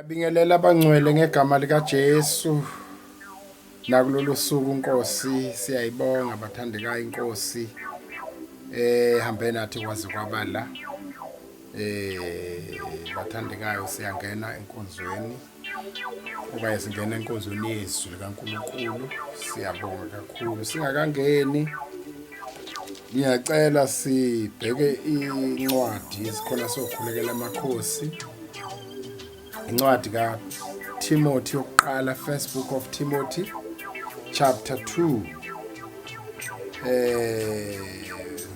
Ngiyabingelela abangcwele ngegama lika Jesu nakulolu suku Nkosi siyayibonga bathandekayo Inkosi hambe nathi kwaze kwabala bathandekayo siyangena enkonzweni kuba singena enkonzweni yesu likaNkulunkulu siyabonga kakhulu singakangeni ngiyacela sibheke incwadi sikhona sokhulekela amakhosi incwadi ka Timothy yokuqala first book of Timothy chapter 2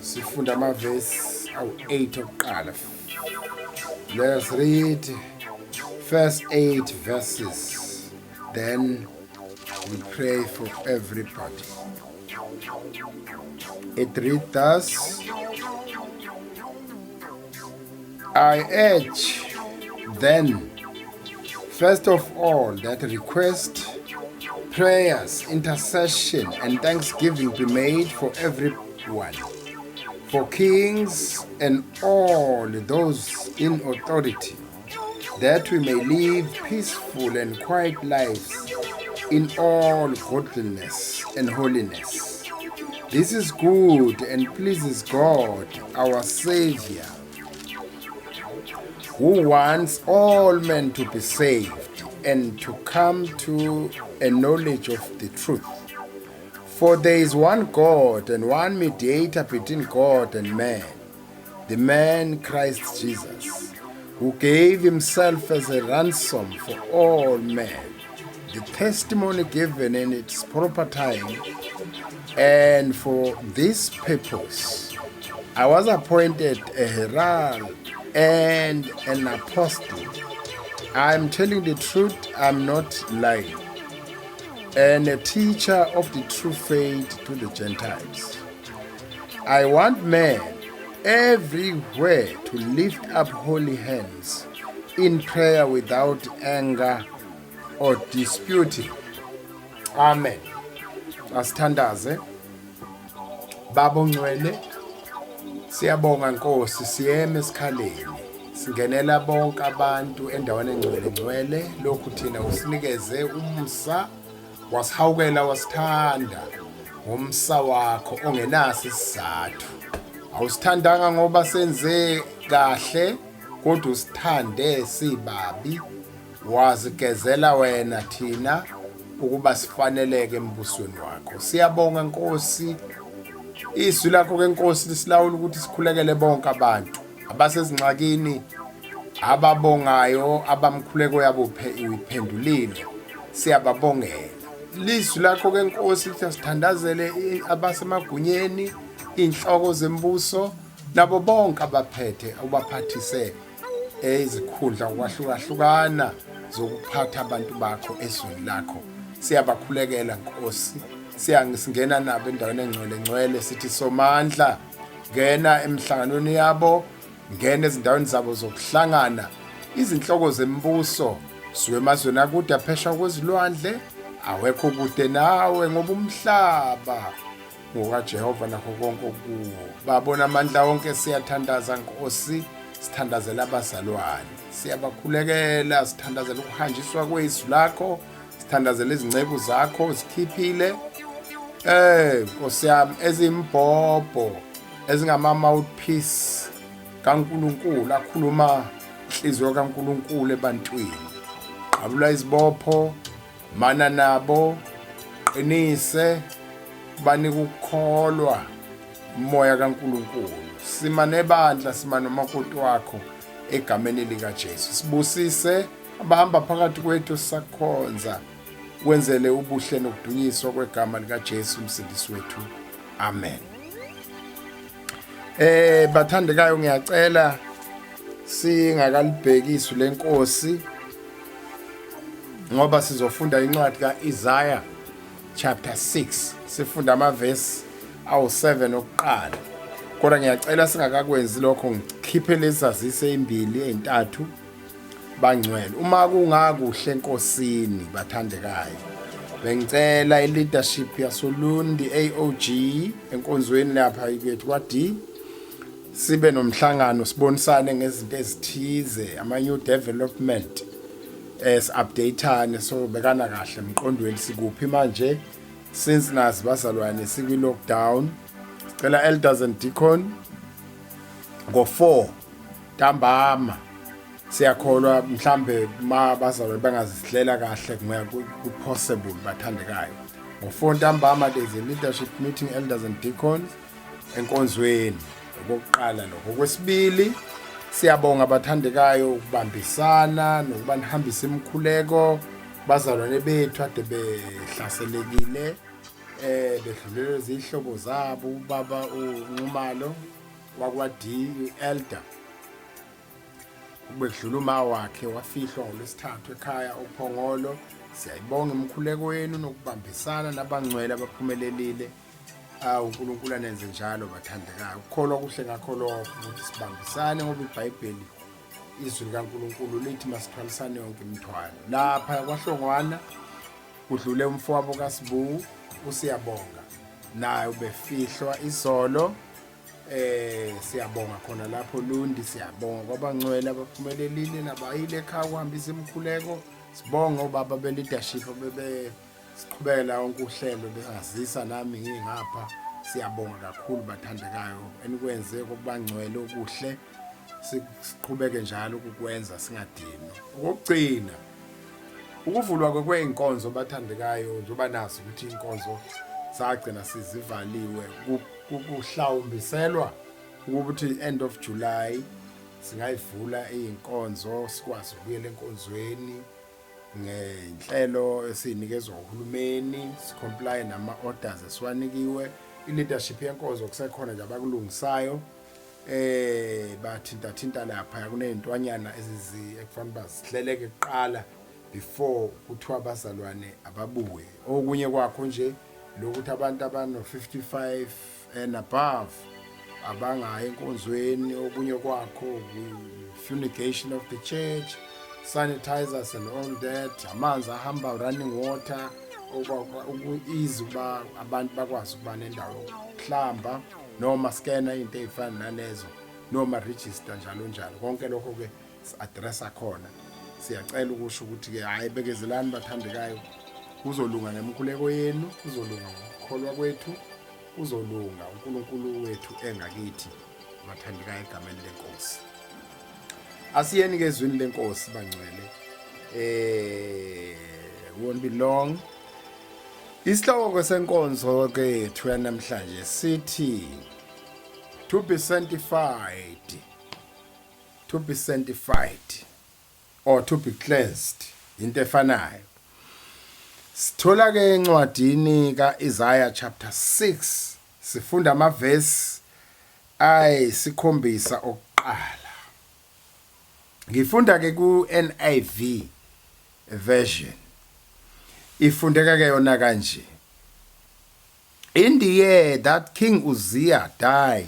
sifunda amavesi awu-8 okuqala. Let's read first 8 verses, then we pray for everybody. It reads thus: I urge then, first of all, that request, prayers, intercession, and thanksgiving be made for everyone, for kings and all those in authority, that we may live peaceful and quiet lives in all godliness and holiness. This is good and pleases God, our Savior, who wants all men to be saved and to come to a knowledge of the truth. For there is one God and one mediator between God and man, the man Christ Jesus, who gave himself as a ransom for all men, the testimony given in its proper time. And for this purpose I was appointed a herald and an apostle. I am telling the truth, I'm not lying, and a teacher of the true faith to the Gentiles. I want men everywhere to lift up holy hands in prayer without anger or disputing. Amen. Asithandaze. Baba ongcwele, siyabonga Nkosi, siyeme esikhaleni singenela bonke abantu endaweni engcwele lokhu thina usinikeze umsa wasihawukela wasithanda ngomsa wakho ongenaso isizathu. Awusithandanga ngoba senze kahle kodwa usithande sibabi, wazigezela wena thina ukuba sifaneleke embusweni wakho. Siyabonga Nkosi, izwi lakho ke Nkosi lisilawula ukuthi sikhulekele bonke abantu abasezingxakini, ababongayo, abamkhuleko yabo uyiphendulile, siyababongela. Lizwi lakho ke Nkosi lithi sithandazele abasemagunyeni, inhloko zembuso, nabo bonke abaphethe ubaphathise izikhundla ukwahlukahlukana zokuphatha abantu bakho ezweni lakho. Siyabakhulekela Nkosi, siyangena nabo endaweni engcwele sithi somandla, ngena emhlanganweni yabo, ngena ezindaweni zabo zokuhlangana, izinhloko zembuso suke emazweni akude aphesha kwezilwandle, awekho kude nawe ngoba umhlaba ngokaJehova nakho konke kuwo. Babona amandla wonke siyathandaza Nkosi, sithandazela abazalwane, siyabakhulekela, sithandazela ukuhanjiswa kwezwi lakho, sithandazela izingcebu zakho zikhiphile Nkosi yami ezimbhobho ezingama-mouthpiece kaNkulunkulu akhuluma inhliziyo kaNkulunkulu ebantwini. Qabula izibopho, mana nabo, qinise, banike ukukholwa umoya kaNkulunkulu. Sima nebandla, sima nomakoti wakho egameni likaJesu. Sibusise abahamba phakathi kwethu sisakhonza, wenzele ubuhle nokudunyiswa kwegama likaJesu umsindisi wethu. Amen. Bathandekayo, ngiyacela singakalibhekisi leNkosi ngoba sizofunda incwadi kaIsaiah chapter 6, sifunda amavesi awu-7 okuqala. Kodwa ngiyacela singakakwenzi lokho ngikhiphe lezazisi ezimbili ezintathu bangcwele. Uma kungakuhle Enkosini bathandekayo, bengicela i-leadership yasolunди AOG enkonzweni lapha ikwethu kwadi sibe nomhlangano sibonisane ngezinto ezithize, ama-new development si-updateane so bekana kahle emqondweni sikuphi manje since nazi bazalwane sikwi-lockdown. Sicela elders and deacon ngo-4 ntambama siyakholwa mhlambe ma bazalwane bangazihlela kahle ku-possible bathandekayo. Ngo-4 ntambama there's a leadership meeting, elders and deacons enkonzweni okokuqala lokho. Okwesibili siyabonga abathandekayo ukubambisana nokuba nihambisa imikhuleko bazalwane bethu ade behlaselekile bedlulelwe izihlobo zabo. Ubaba uNcumalo wakwadi elder ubedlula uma wakhe wafihlwa ngolwesithathu ekhaya uPhongolo. Siyayibonga imikhuleko yenu nokubambisana nabangcwele abaphumelelile. uNkulunkulu anenze njalo bathandekayo. Ukukholwa kuhle ngakho lokho ukuthi sibambisane ngoba iBhayibheli izwi likaNkulunkulu lithi masithwalisane yonke imithwalo. Lapha kwaHlongwana kudlule umfowabo kaSibu usiyabonga naye ubefihlwa izolo. Siyabonga khona lapho Lundi, siyabonga kwabangcwele abaphumelelile nabayile ekhaya ukuhambisa imikhuleko. Sibonga ubaba be-leadership siqhubela yonke uhlelo bezazisa nami ngingapha. Siyabonga kakhulu bathandekayo enikwenze kubangcwele okuhle, siqhubeke njalo ukukwenza singadini. Ukugcina ukuvulwa kweinkonzo bathandekayo njoba nazi ukuthi inkonzo sagcina sizivaliwe kuhlawumbiselwa ukuthi end of July singayivula inkonzo sikwazi ukuyela enkonzweni ngenhlelo esinikezwe uhulumeni, sicomply nama orders esiwanikiwe. I-leadership yenkonzo kusekhona nje abakulungisayo bathinta lapha kuneyintwanyana ekufanele bazihleleke kuqala before kuthiwa abazalwane ababuye. Okunye kwakho nje lokuthi abantu abano-55 and above abangayi enkonzweni. Okunye kwakho fumigation of the church, sanitizers and all that, amanzi ahamba, running water, easy uba abantu bakwazi ukuba nendawo yokuhlamba noma skena into ey'fana nalezo noma register njalo. Konke lokho ke si-addressa khona. Siyacela ukusho ukuthi-ke hhayi bekezelani bathandekayo, kuzolunga ngemkhuleko yenu, kuzolunga ngokukholwa kwethu, kuzolunga uNkulunkulu wethu engakithi bathandekayo egameni lenkosi. Asiyeni ke ezwini lenkosi bangcwele. Won't be long. Isihloko senkonzo ke thuya namhlanje sithi to be sanctified, or to be cleansed, into efanayo. Sithola ke encwadini kaIsaiah chapter 6 sifunda amavesi ayisikhombisa okuqala. Ngifunda ke ku NIV version. Ifundeka ke yona kanje. In the year that King Uzziah died,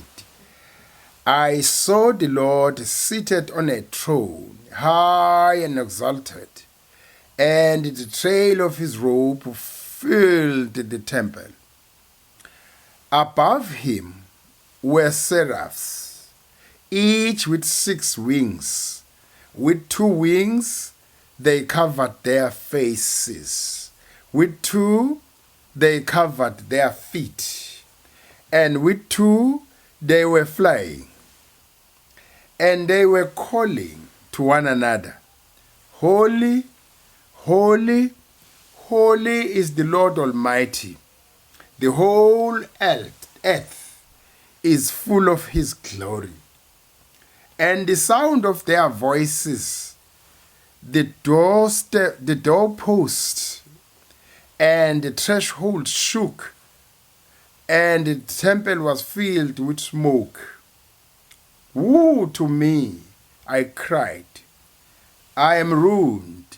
I saw the Lord seated on a throne, high and exalted, and the trail of his robe filled the temple. Above him were seraphs, each with 6 wings. With 2 wings they covered their faces, with 2 they covered their feet, and with 2 they were flying. And they were calling to one another, Holy, holy, holy is the Lord Almighty. The whole earth is full of his glory. And the sound of their voices, the doorpost and the threshold shook, and the temple was filled with smoke. Woe to me, I cried. I am ruined,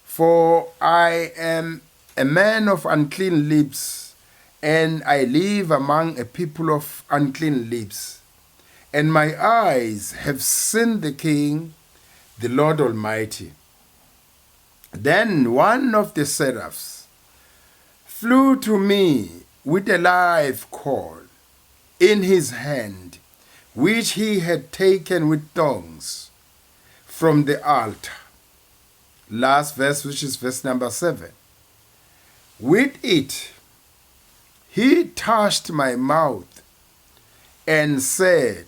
for I am a man of unclean lips, and I live among a people of unclean lips. And my eyes have seen the King, the Lord Almighty. Then one of the seraphs flew to me with a live coal in his hand, which he had taken with tongs from the altar. last verse, which is verse number 7. With it, he touched my mouth and said,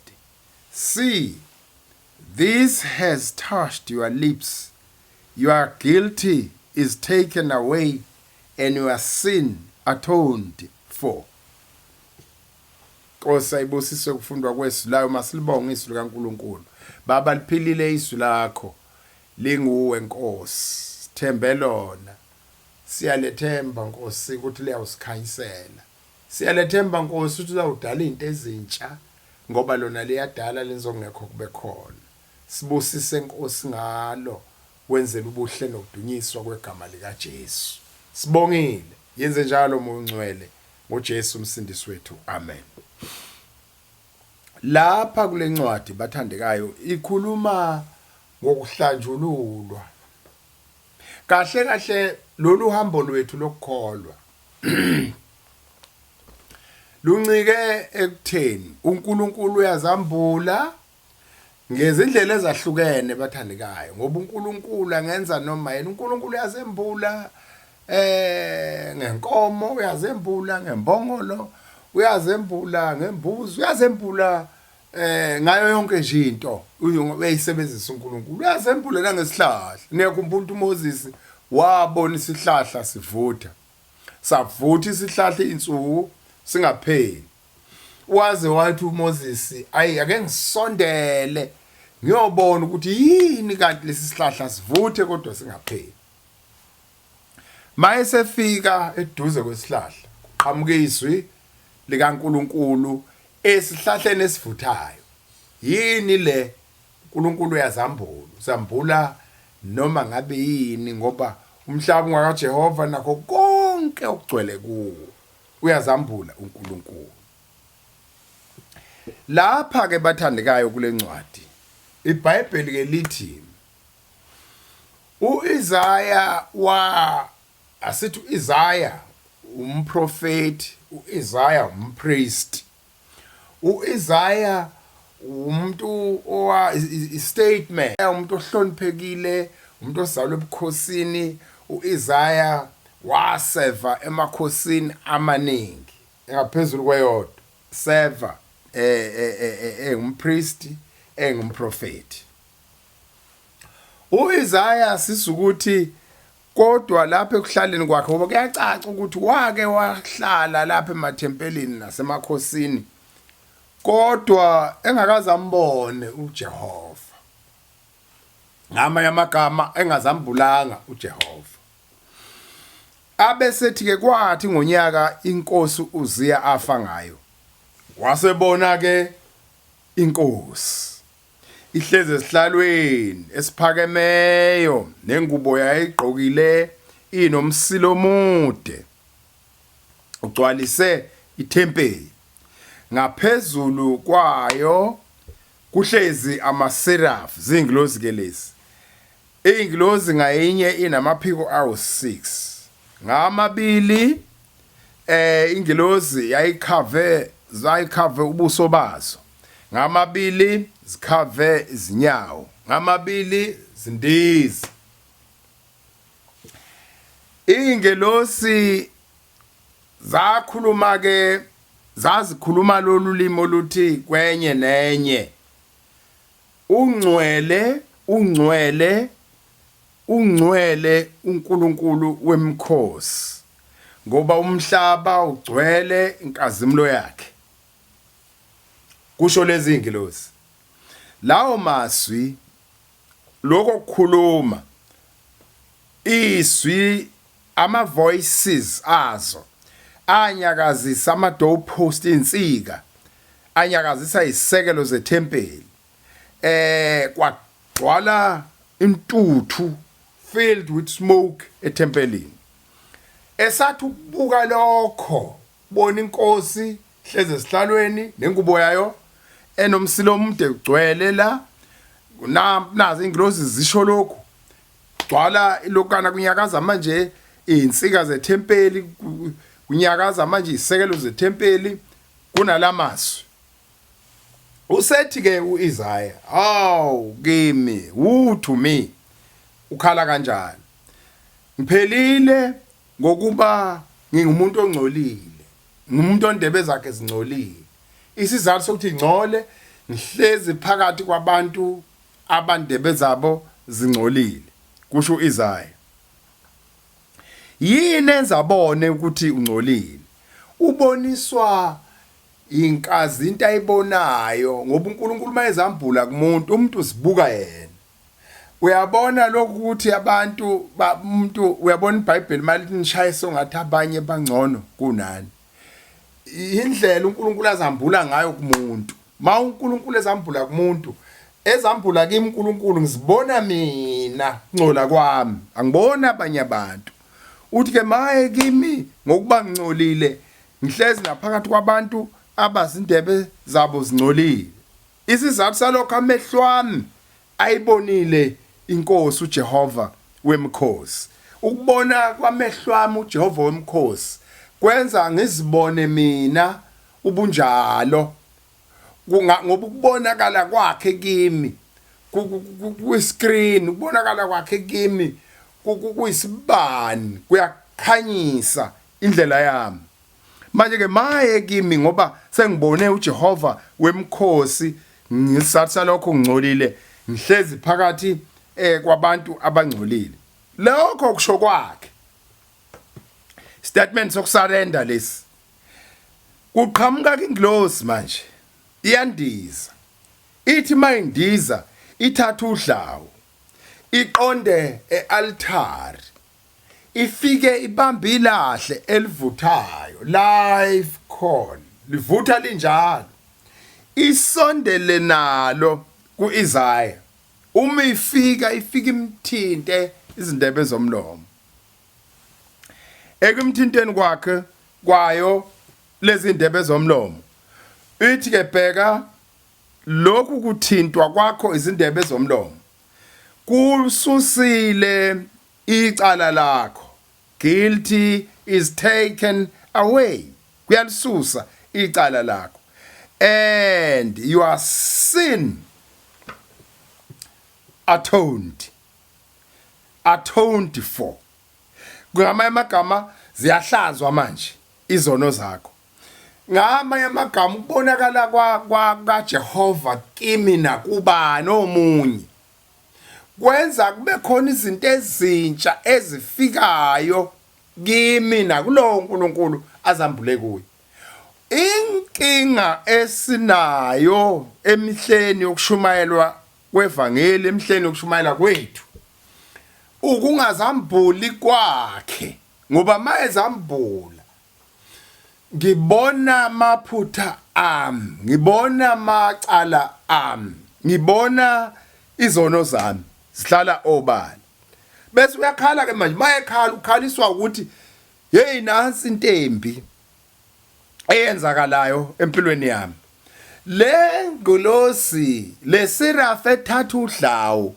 see, this has touched your lips. Your guilty is taken away and your sin atoned for. Nkosi ayibusise ukufundwa kwesizwi layo, masilibonge izwi likaNkulunkulu. Baba liphilile izwi lakho, linguwe Nkosi, sithembe lona. Siyalethemba Nkosi ukuthi liyawusikhanyisela. Siyalethemba Nkosi ukuthi uzawudala izinto ezintsha, ngoba lona liyadala lenzongekho kube khona. Sibusise Nkosi ngalo, wenzele ubuhle nokudunyiswa kwegama lika Jesu. Sibongile, yenze njalo Moya Ongcwele ngoJesu umsindisi wethu. Amen. Lapha kule ncwadi bathandekayo ikhuluma ngokuhlanjululwa. Kahle kahle lolu hambo lwethu lokukholwa luncike ekutheni uNkulunkulu uyazambula ngezindlela ezahlukene bathandekayo, ngoba uNkulunkulu angenza noma yena. uNkulunkulu uyazembula ngenkomo, uyazembula ngembongolo, uyazembula ngembuzi, uyazembula ngayo yonke nje into uyisebenzisa uNkulunkulu. Uyazembula nangesihlahla. Niyakhumbula ukuthi uMoses wabona isihlahla sivutha, savutha isihlahla insuku singapheli. Waze wathi uMoses, ayi ake ngisondele ngiyobona ukuthi yini kanti lesi sihlahla sivuthe kodwa singapheli. Mayesefika eduze kwesihlahla, qhamuke izwi likaNkulunkulu esihlahleni esivuthayo. Yini le? uNkulunkulu uyazambula, uzambula noma ngabe yini, ngoba umhlaba ngakaJehova nakho konke okugcwele kuwo. Uyazambula uNkulunkulu. Lapha ke bathandekayo kule ncwadi, iBhayibheli ke lithi uIsaya asithi uIsaya umprofeti, uIsaya umpriest, uIsaya umuntu statement, umuntu ohloniphekile, umuntu ozalwe ebukhosini. uIsaya waseva emakhosini amaningi engaphezulu kweyodwa, seva engumpriest, engumprofeti. uIsaya sisukuthi kodwa lapha ekuhlaleni kwakhe, ngoba kuyacaca ukuthi wake wahlala lapha emathempelini nasemakhosini kodwa engakaze ambone uJehova, ngamanye amagama engazambulanga uJehova. Abesethi ke kwathi ngonyaka inkosi uZiya afa ngayo, wasebona ke inkosi ihleze esihlalweni esiphakemeyo, nengubo yayigqokile inomsilo omude, ugcwalise ithempeli. Ngaphezulu kwayo kuhlezi amaserafu, zingilozi ke lezi. Ingilozi ngayinye inamaphiko awu6. Ngamabili ingilozi yayikhave ubuso bazo, ngamabili zikhave izinyawo, ngamabili zindiza. Ingelosi zakhuluma ke, zazikhuluma lolu limo oluthi kwenye nenye, ungcwele ungcwele ungcwele uNkulunkulu wemkhosi, ngoba umhlaba ugcwele inkazimulo yakhe. Kusho lezi ingelosi. Lawo mazwi lokho kukhuluma izwi, ama voices azo anyakazisa ama-doorpost insika, anyakazisa isekelo zethempeli. Kwagcwala intuthu, filled with smoke ethempelini. Esathi ukubuka lokho, bona inkosi hleze esihlalweni nengubo yayo enomsilo omude ugcwele la. Nazi ingilosi zisho lokho, gcwala ilokana kunyakaza manje insika zethempeli, kunyakaza manje isekelo zethempeli kunalamazwi. Usethi ke uIsaya, "Oh kimi, who to me?" ukhala kanjani ngiphelile ngokuba ngingumuntu ongcolile ngumuntu ondebe zakhe zingcolile isizathu sokuthi ngcole ngihlezi phakathi kwabantu abandebe zabo zingcolile kusho uIsaya yini enzabone ukuthi ungcolile uboniswa inkazi into ayibonayo ngoba uNkulunkulu mayezambula kumuntu umuntu usibuka yena uyabona lokhu ukuthi abantu umuntu uyabona iBhayibheli malithi nishaye songathi abanye bangcono kunani indlela uNkulunkulu azambula ngayo kumuntu ma uNkulunkulu ezambula kumuntu ezambula kimi uNkulunkulu ngizibona mina ngcola kwami angibona abanye abantu uthi ke maye kimi ngokuba ngcolile ngihlezi naphakathi kwabantu abazindebe zabo zingcolile isizathu salokho amehlo wami ayibonile inkosi uJehova wemkhosi ukubona kwamehlo wami uJehova wemkhosi kwenza ngizibone mina ubunjalo ngoba ukubonakala kwakhe kimi ku-screen ukubonakala kwakhe kimi kuyisibani kuyakhanyisa indlela yami manje ke maye kimi ngoba sengibone uJehova wemkhosi ngisatha lokho ngcolile ngihlezi phakathi kwabantu abangcolile lokho kusho kwakhe statement sokusurrender lesi kuqhamuka ingilosi manje iyandiza ithi mayindiza ithatha udlawu iqonde ealtar ifike ibambe ilahle elivuthayo live call livutha linjalo isondele nalo kuIsaya uma ifika imthinte izindebe zomlomo ekumthinteni kwakhe kwayo lezi ndebe zomlomo ithi ke bheka lokhu kuthintwa kwakho izindebe zomlomo kususile icala lakho guilty is taken away kuyalisusa icala lakho and your sin atoned for ngamanye amagama ziyahlazwa manje izono zakho ngamanye amagama ukubonakala kwaJehova kimi nakubani omunye kwenza kube khona izinto ezintsha ezifikayo kimi nakulowo uNkulunkulu azambule kuye inkinga esinayo emihleni yokushumayelwa kwevangeli emihleni yokushumayela kwethu ukungazambuli kwakhe ngoba mayezambula ngibona amaphutha ami ngibona amacala ami ngibona izono zami sihlala obala bese uyakhala ke manje mayekhala ukhaliswa ukuthi hey nansi intembi eyenzakalayo empilweni yami le ngolosi le serafe ethatha udlawu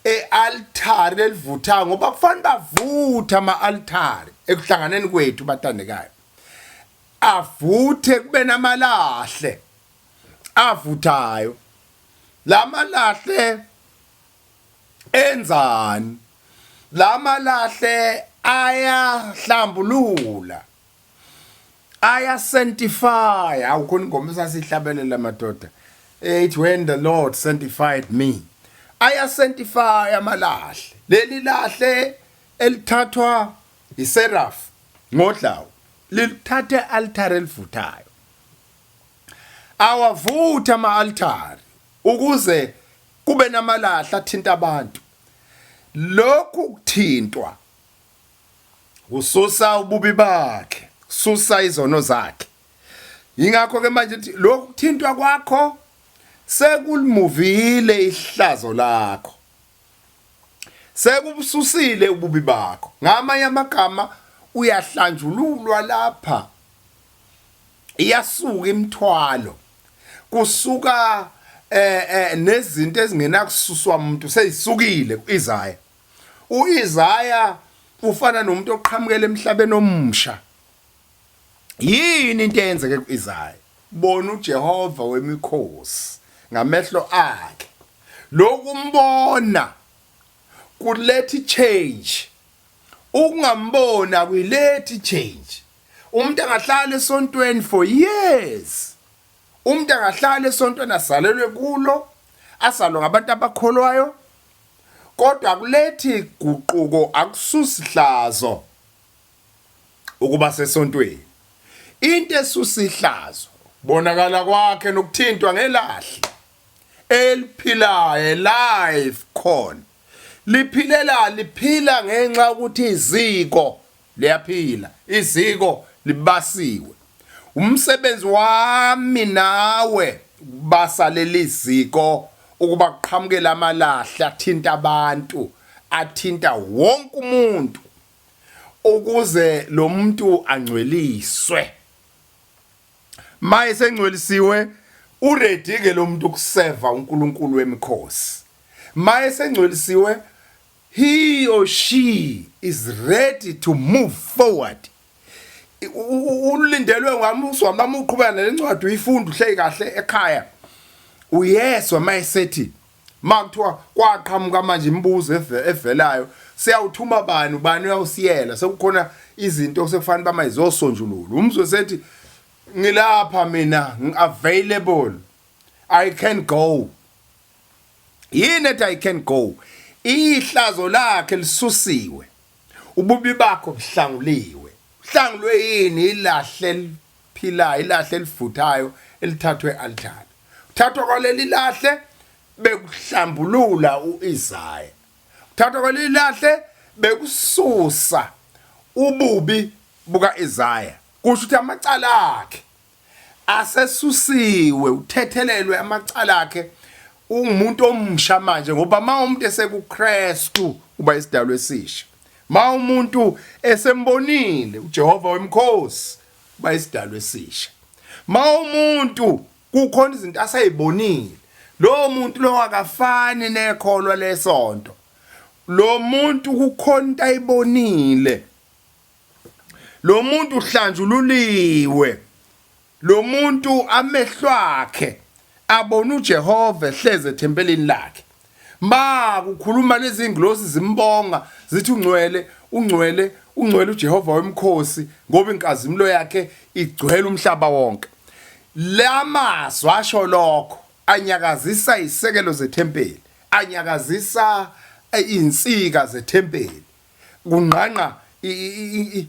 ealtar elivuthayo ngoba kufanele bavutha ama-altari ekuhlanganeni kwethu bathandekayo avuthe kube namalahle avuthayo lamalahle enzani lamalahle ayahlambulula aya sanctify awukhona ingoma sasihlabelela madoda ethi when the Lord sanctified me aya sanctify amalahle leli lahle elithathwa iseraf ngodlawu lithathe altar elivuthayo awavutha ama-altari ukuze kube namalahla athinta abantu lokhu kuthintwa ususa ububi bakhe susa izono zakhe ingakho ke manje lokhu kuthintwa kwakho sekulimuvile ihlazo lakho sekubususile ububi bakho ngamanye amagama uyahlanjululwa lapha iyasuka imthwalo kusuka nezinto ezingenakususwa umuntu seyisukile kuIsaya uIsaya ufana nomuntu oqhamukela emhlabeni omsha yini into eyenzeke kuIsaya bona uJehova wemikhosi ngamehlo akhe lokumbona kulethi change. Ukungambona kuyilethi change. Umuntu angahlala esontweni for years. Umuntu angahlala esontweni asalelwe kulo, asalwa ngabantu abakholwayo. Kodwa akulethi guquko, akususi ihlazo ukuba sesontweni. Into esusa ihlazo bonakala kwakhe nokuthintwa ngelahle eliphilayo life khona. Liphila ngenxa ukuthi iziko liyaphila, iziko libasiwe. Umsebenzi wami nawe basa leliziko ukuba kuqhamukela amalahle athinta abantu, athinta wonke umuntu ukuze lo muntu angcweliswe. Maye sengcwelisiwe uready ke lo muntu ukuseva uNkulunkulu wemikhosi. Maye sengcwelisiwe he or she is ready to move forward. Ulindelwe ngamuso wami uqhubeka nelencwadi uyifunda uhleki kahle ekhaya. Uyeswa mayesethi makuthiwa kwaqhamuka manje imibuzo evelayo siyawuthuma ubani uyawusiyela sekukhona izinto sekufanele bamayizosonjulula. Umzwe sethi ngilapha mina available, I can go. Yini ethi I can go? Ihlazo lakhe lisusiwe, ububi bakho buhlanguliwe. Hlangulwe yini? Ilahle eliphilayo, ilahle elivuthayo elithathwe altar. Thathwa kwaleli lahle bekuhlambulula uIsaya. Thathwa kwaleli lahle bekususa ububi buka Isaya. Kusho ukuthi amacala akhe asesusiwe, uthethelelwe amacala akhe. Umuntu omsha manje ngoba umuntu esekuKristu uba isidalwa esisha. Umuntu esembonile uJehova wemkhosi uba isidalwa esisha. Umuntu kukhona izinto asayibonile. Lo muntu lo akafani nekholwa lesonto. Lo muntu kukhona into ayibonile. Lo muntu uhlanjululiwe. Lo muntu amehlo akhe abona uJehova ehleze ethempelini lakhe. Kukhuluma lezi ingilosi zimbonga zithi ungcwele uJehova wemkhosi ngoba inkazimulo yakhe igcwele umhlaba wonke. Lamazwi asho lokho anyakazisa isekelo zethempeli, anyakazisa insika zethempeli. Kunqanqa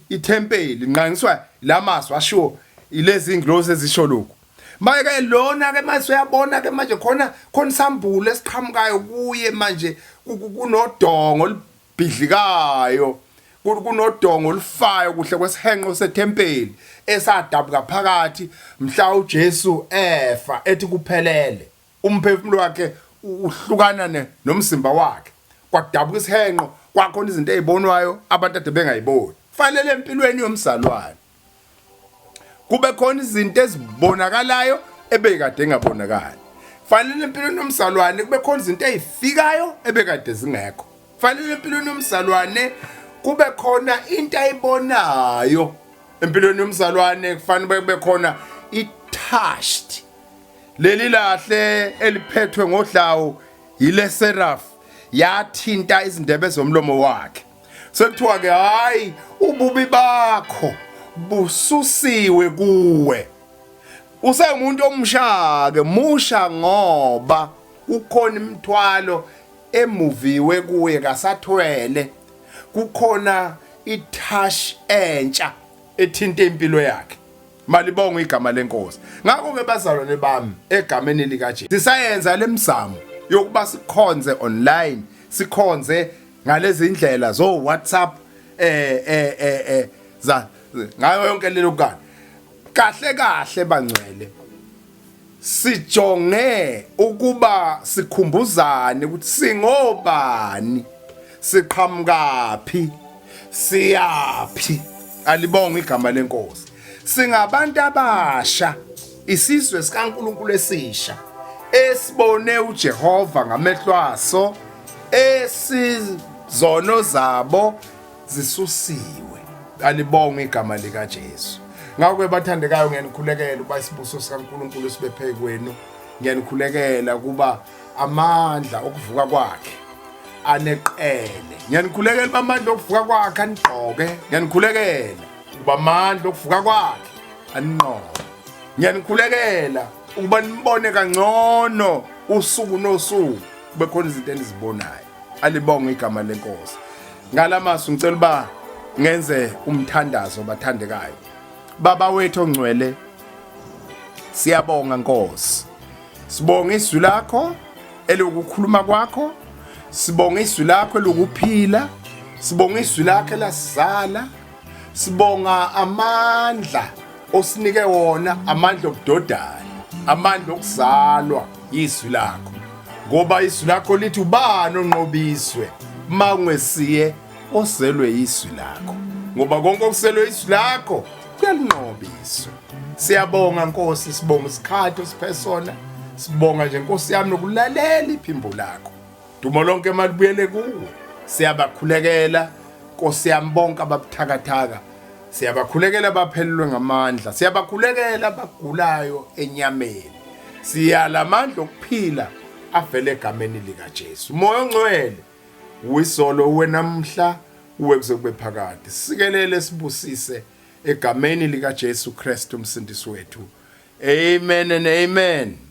ithempeli nqangiswa lamazwi asho ilezi ingilosi ezisho lokho. Mayeke lona ke mase uyabona ke manje khona isambulo esiqhamukayo kuye manje kunodongo olibhidlikayo, kunodongo olufayo kuhle kwesihenqo sethempeli esadabuka phakathi mhla uJesu efa ethi kuphelele. Umphefumulo wakhe uhlukana nomzimba wakhe. Kwadabuka isihenqo kwakhona izinto ezibonwayo abantu ade bengayiboni. Fanele empilweni yomzalwane kube khona izinto ezibonakalayo ebekade engabonakali. Fanele empilweni yomzalwane kube khona izinto ezifikayo ebekade zingekho. Fanele empilweni yomzalwane kube khona into ayibonayo. Empilweni yomzalwane kufanele kube khona i-touched. Leli lahle eliphethwe ngodlawu yile seraph yathinta izindebe zomlomo wakhe. Sekuthiwa ke hayi ububi bakho bususiwe kuwe. Usemuntu omsha ke musha ngoba ukhona imithwalo emuviwe kuye kasathwele. Kukhona itouch entsha ethinta impilo yakhe. Malibonga igama lenkosi. Ngakho ke bazalwane bami egameni lika Jesu sisayenza lemizamo yokuba sikhonze online, sikhonze ngalezi indlela zo WhatsApp ngayo yonke lelo kani. Kahle bangcwele sijonge ukuba sikhumbuzane ukuthi singobani, siqhamukaphi, siyaphi. Alibonga igama lenkosi. Singabantu abasha, isizwe sikaNkulunkulu esisha esibone uJehova ngamehlo aso, esizono zabo zisusiwe. Alibonga igama lika Jesu. Ngakho bathandekayo ngiyanikhulekela uba isibuso sikaNkulunkulu sibe phezu kwenu. Ngiyanikhulekela kuba amandla okuvuka kwakhe aneqele. Ngiyanikhulekela bamandla okuvuka kwakhe anigqoke. Ngiyanikhulekela ukuba amandla okuvuka kwakhe aninqobe. Ngiyanikhulekela ukuba nibone kangcono usuku nosuku kube khona izinto enizibonayo. Alibonge igama lenkosi. Ngalamasu ngicela uba ngenze umthandazo bathandekayo. Baba wethu ongcwele, siyabonga Nkosi. Sibonga izwi lakho elokukhuluma kwakho. Sibonga izwi lakho elokuphila. Sibonga izwi lakho elasizala. Sibonga amandla osinike wona, amandla okudodana, amandla okuzalwa izwi lakho. Ngoba izwi lakho lithi ubani onqobiswe mangwesiye oselwe izwi lakho. Ngoba konke okuselwe izwi lakho kuyalinqobiswa. Siyabonga Nkosi, sibonga isikhathi osiphesona. Sibonga nje Nkosi yami nokulalela iphimbo lakho. Dumo lonke malibuyele kuwe. Siyabakhulekela Nkosi yami bonke ababuthakathaka. Siyabakhulekela baphelelwe ngamandla. Siyabakhulekela abagulayo enyameni. Siyala amandla okuphila avele egameni lika Jesu. Moya ongcwele uyisolo wenamhla uwe kuze kube phakade. Sikelele sibusise egameni lika Jesu Kristu umsindisi wethu. Amen and amen.